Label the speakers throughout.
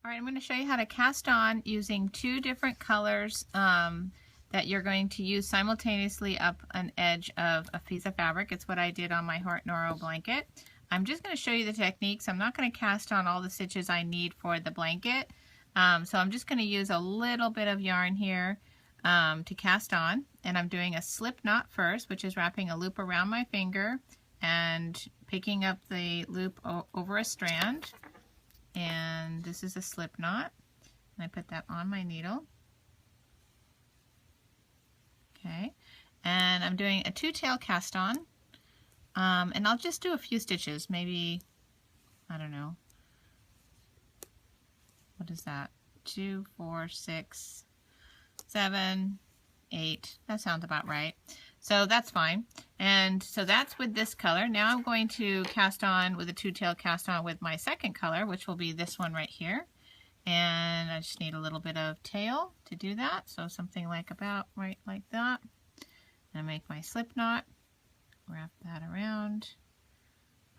Speaker 1: All right, I'm going to show you how to cast on using two different colors that you're going to use simultaneously up an edge of a piece of fabric. It's what I did on my Heart Noro blanket. I'm just going to show you the techniques. I'm not going to cast on all the stitches I need for the blanket. So I'm just going to use a little bit of yarn here to cast on. And I'm doing a slip knot first, which is wrapping a loop around my finger and picking up the loop over a strand. And this is a slip knot, and I put that on my needle. Okay, and I'm doing a two-tail cast on, and I'll just do a few stitches, maybe, I don't know, what is that, 2, 4, 6, 7, 8, that sounds about right. So that's fine. And so that's with this color. Now I'm going to cast on with a two-tail cast on with my second color, which will be this one right here. And I just need a little bit of tail to do that. So something like about right like that. And I make my slip knot, wrap that around,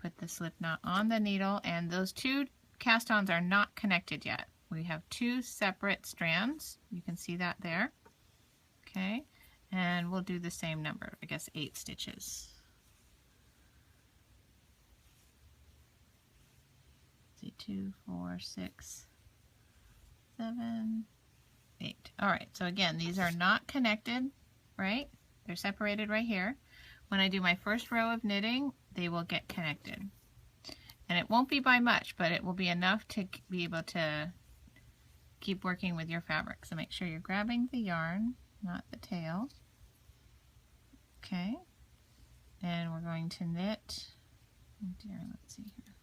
Speaker 1: put the slip knot on the needle, and those two cast-ons are not connected yet. We have two separate strands. You can see that there. Okay. And we'll do the same number, I guess 8 stitches. Let's see, 2, 4, 6, 7, 8. All right, so again, these are not connected, right? They're separated right here. When I do my first row of knitting, they will get connected. And it won't be by much, but it will be enough to be able to keep working with your fabric. So make sure you're grabbing the yarn, not the tail. Okay, and we're going to knit, oh dear, let's see here.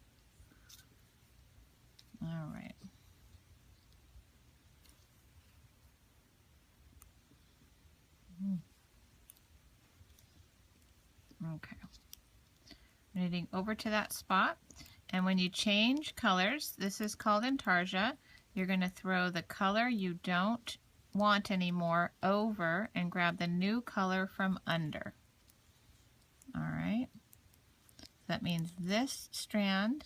Speaker 1: All right. Okay. Knitting over to that spot, and when you change colors, this is called Intarsia, you're going to throw the color you don't want anymore over and grab the new color from under. All right, that means this strand,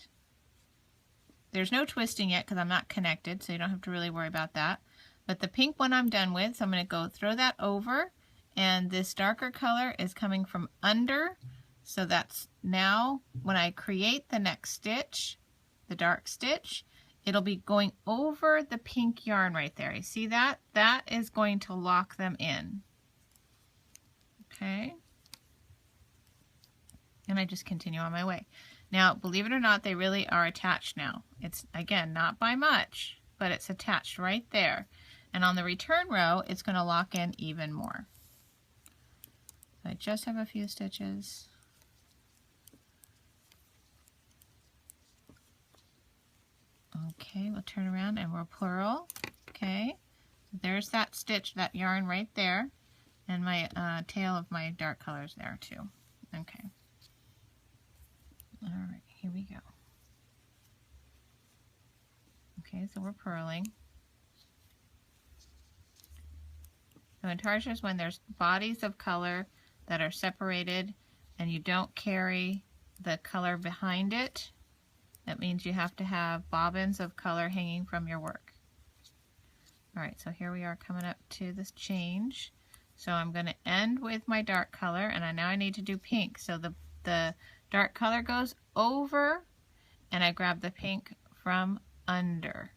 Speaker 1: there's no twisting yet because I'm not connected, so you don't have to really worry about that, but the pink one I'm done with, so I'm going to go throw that over, and this darker color is coming from under, so that's now when I create the next stitch, the dark stitch, it'll be going over the pink yarn right there. You see that? That is going to lock them in. Okay. And I just continue on my way. Now, believe it or not, they really are attached now. It's, again, not by much, but it's attached right there. And on the return row, it's going to lock in even more. So I just have a few stitches. Okay, we'll turn around and we'll purl. Okay, there's that stitch, that yarn right there, and my tail of my dark colors there too. Okay. All right, here we go. Okay, so we're purling. So Intarsia is when there's bodies of color that are separated and you don't carry the color behind it. That means you have to have bobbins of color hanging from your work. All right, so here we are coming up to this change. So I'm going to end with my dark color, and now I need to do pink. So the dark color goes over, and I grab the pink from under.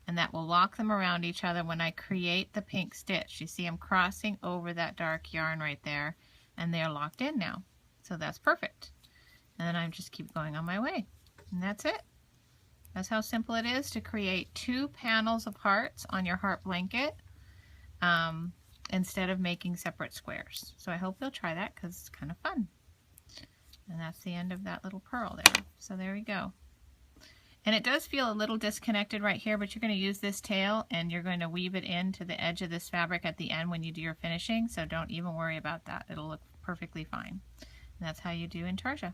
Speaker 1: And that will lock them around each other when I create the pink stitch. You see I'm crossing over that dark yarn right there, and they're locked in now. So that's perfect. And then I just keep going on my way. And that's it. That's how simple it is to create 2 panels of hearts on your heart blanket instead of making separate squares. So I hope you'll try that because it's kind of fun. And that's the end of that little purl there. So there we go. And it does feel a little disconnected right here, but you're going to use this tail and you're going to weave it into the edge of this fabric at the end when you do your finishing. So don't even worry about that. It'll look perfectly fine. And that's how you do Intarsia.